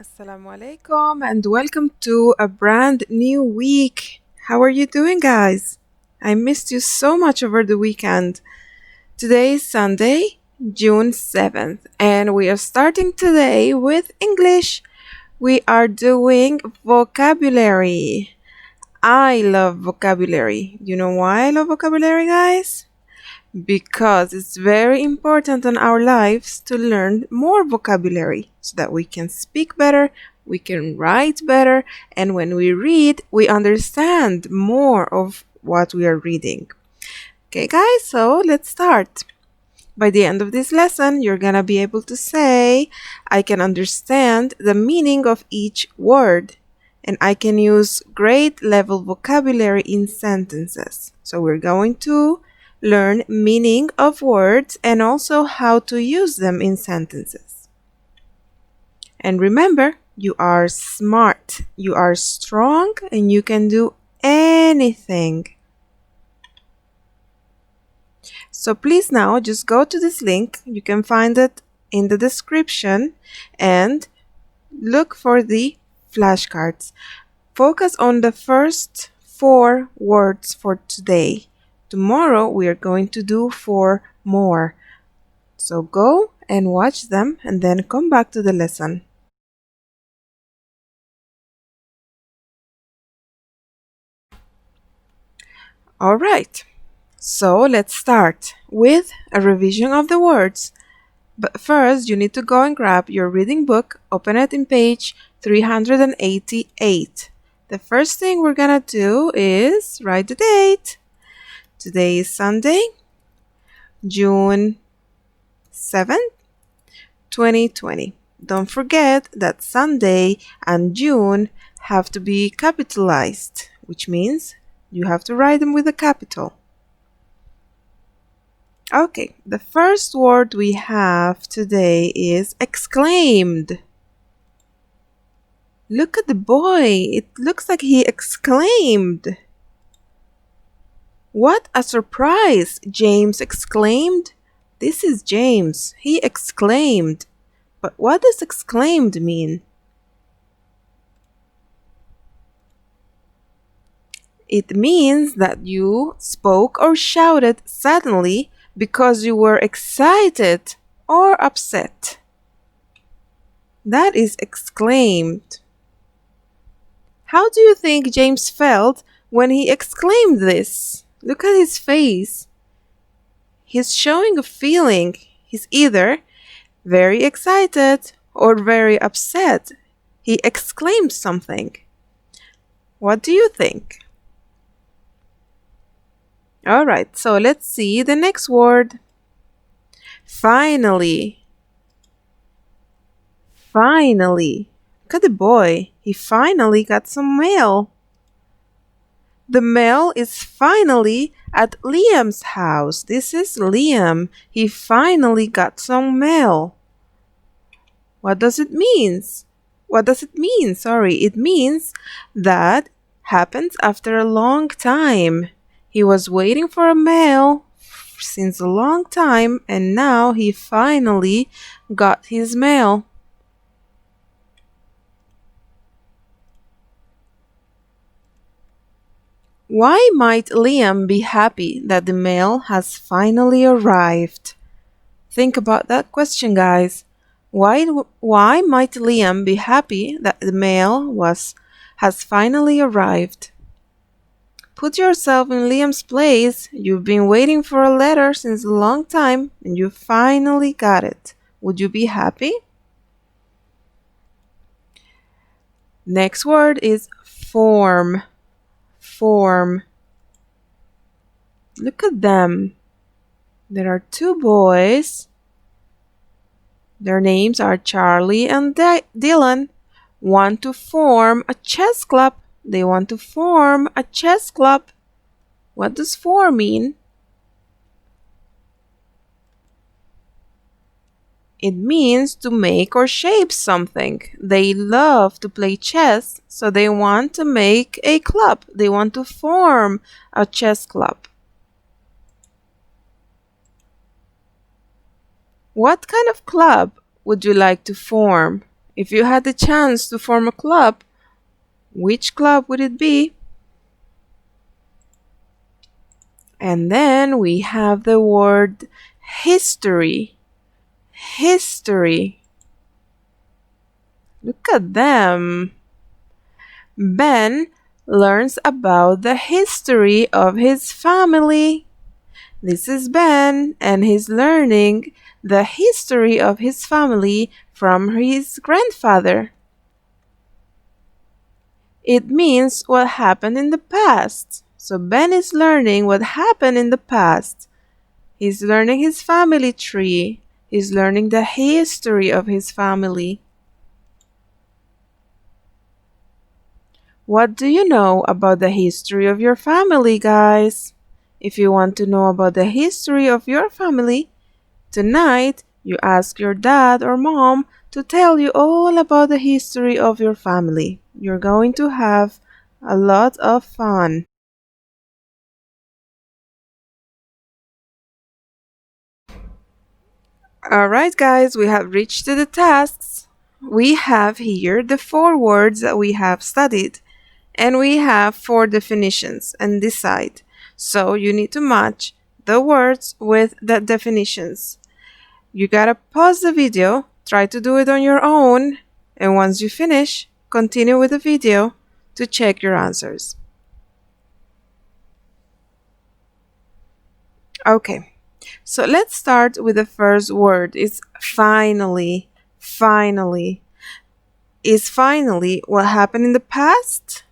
Assalamu alaikum and welcome to a brand new week. How are you doing, guys? I missed you so much over the weekend. Today is Sunday, June 7th, and we are starting today with English. We are doing vocabulary. I love vocabulary. You know why I love vocabulary, guys? Because it's very important in our lives to learn more vocabulary so that we can speak better, we can write better, and when we read, we understand more of what we are reading. Okay, guys, so let's start. By the end of this lesson, you're gonna be able to say, I can understand the meaning of each word, and I can use grade level vocabulary in sentences. So we're going to learn meaning of words and also how to use them in sentences. And remember, you are smart, you are strong, and you can do anything. So please now just go to this link. You can find it in the description and look for the flashcards. Focus on the first 4 words for today. Tomorrow we are going to do 4 more. So go and watch them and then come back to the lesson. All right. So let's start with a revision of the words. But first, you need to go and grab your reading book, open it in page 388. The first thing we're gonna do is write the date. Today is Sunday, June 7th, 2020. Don't forget that Sunday and June have to be capitalized, which means you have to write them with a capital. Okay, the first word we have today is exclaimed. Look at the boy. It looks like he exclaimed. What a surprise! James exclaimed. This is James. He exclaimed. But what does exclaimed mean? It means that you spoke or shouted suddenly because you were excited or upset. That is exclaimed. How do you think James felt when he exclaimed this? Look at his face. He's showing a feeling. He's either very excited or very upset. He exclaimed something. What do you think? All right, so let's see the next word. Finally. Finally. Look at the boy. He finally got some mail. The mail is finally at Liam's house. This is Liam. He finally got some mail. What does it mean? Sorry, it means that happens after a long time. He was waiting for a mail since a long time and now he finally got his mail. Why might Liam be happy that the mail has finally arrived? Think about that question, guys. Why might Liam be happy that the mail has finally arrived? Put yourself in Liam's place. You've been waiting for a letter since a long time and you finally got it. Would you be happy? Next word is form. Form. Look at them. There are 2 boys. Their names are Charlie and Dylan. Want to form a chess club. They want to form a chess club. What does form mean? It means to make or shape something. They love to play chess, so they want to make a club. They want to form a chess club. What kind of club would you like to form? If you had the chance to form a club, which club would it be? And then we have the word history. History. Look at them. Ben learns about the history of his family. This is Ben, and he's learning the history of his family from his grandfather. It means what happened in the past. So Ben is learning what happened in the past. He's learning his family tree. He's learning the history of his family. What do you know about the history of your family, guys? If you want to know about the history of your family, tonight you ask your dad or mom to tell you all about the history of your family. You're going to have a lot of fun. Alright, guys, we have reached to the tasks. We have here the 4 words that we have studied, and we have 4 definitions on this side. So you need to match the words with the definitions. You gotta pause the video, try to do it on your own, and once you finish, continue with the video to check your answers. Okay, so let's start with the first word. It's finally. Finally. Is finally what happened in the past?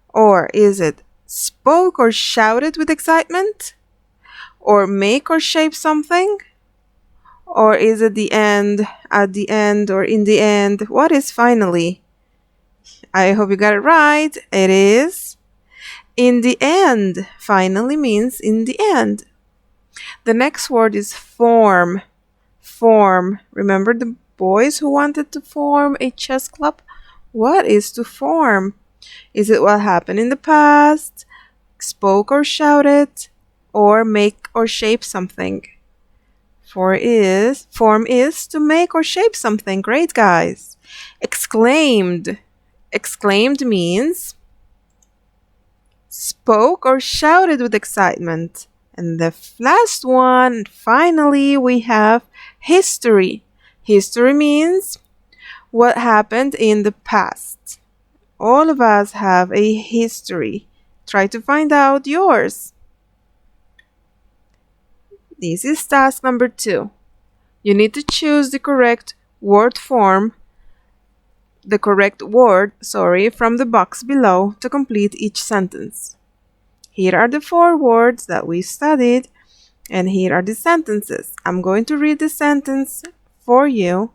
Or is it spoke or shouted with excitement? Or make or shape something? Or is it the end, at the end, or in the end? What is finally? I hope you got it right. It is in the end. Finally means in the end. The next word is form. Form. Remember the boys who wanted to form a chess club? What is to form? Is it what happened in the past, spoke or shouted, or make or shape something? Form is to make or shape something. Great, guys. Exclaimed. Exclaimed means spoke or shouted with excitement. And the last one, finally, we have history. History means what happened in the past. All of us have a history. Try to find out yours. This is task number 2. You need to choose the correct word form, from the box below to complete each sentence. Here are the 4 words that we studied, and here are the sentences. I'm going to read the sentence for you,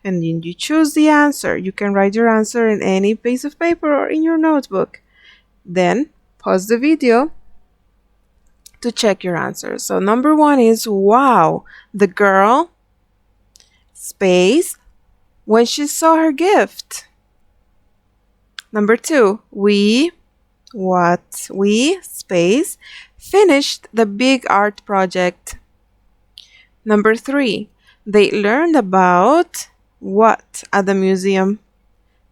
and then you choose the answer. You can write your answer in any piece of paper or in your notebook. Then pause the video to check your answer. So number 1 is wow, the girl space when she saw her gift. Number 2, we space finished the big art project. Number 3, they learned about what at the museum.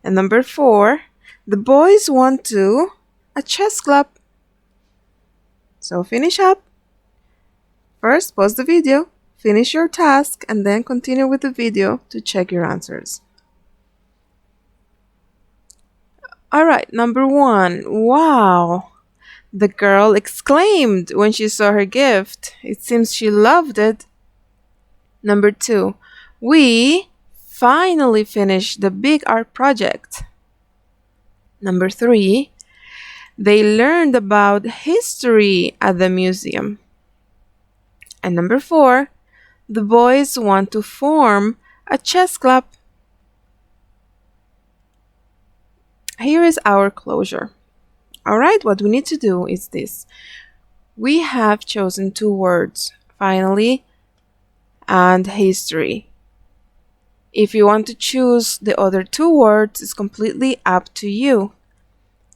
And number 4, the boys went to a chess club. So finish up. First, pause the video, finish your task, and then continue with the video to check your answers. Alright, number 1, wow. The girl exclaimed when she saw her gift. It seems she loved it. Number 2, we finally finished the big art project. Number 3, they learned about history at the museum. And number 4, the boys want to form a chess club. Here is our closure. Alright, what we need to do is this. We have chosen 2 words, finally and history. If you want to choose the other 2 words, it's completely up to you.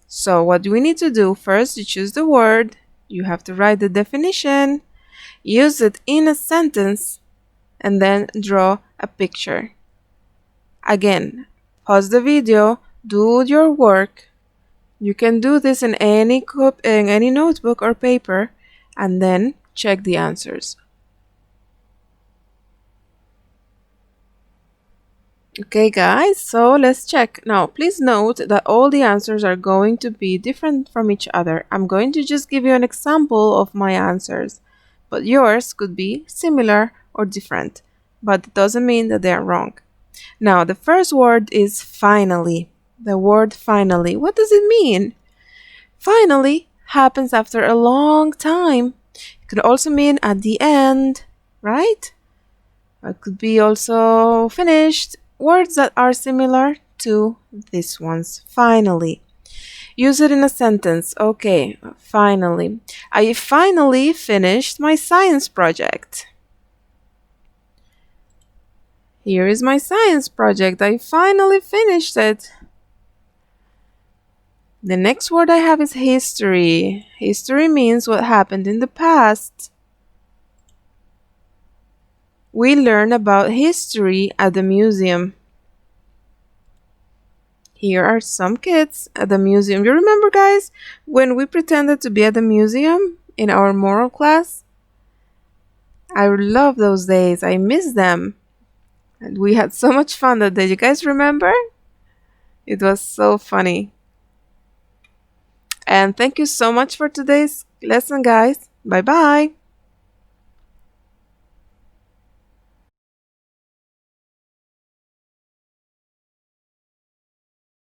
So what do we need to do? First, you choose the word, you have to write the definition, use it in a sentence, and then draw a picture. Again, pause the video, do your work. You can do this in any notebook or paper, and then check the answers. Okay, guys, so let's check. Now, please note that all the answers are going to be different from each other. I'm going to just give you an example of my answers, but yours could be similar or different, but it doesn't mean that they are wrong. Now, the first word is finally. The word finally. What does it mean? Finally happens after a long time. It could also mean at the end, right? It could be also finished. Words that are similar to this one's. Finally. Use it in a sentence. Okay, finally. I finally finished my science project. Here is my science project. I finally finished it. The next word I have is history. History means what happened in the past. We learn about history at the museum. Here are some kids at the museum. You remember, guys, when we pretended to be at the museum in our moral class? I love those days. I miss them. And we had so much fun that day. You guys remember? It was so funny. And thank you so much for today's lesson, guys. Bye bye.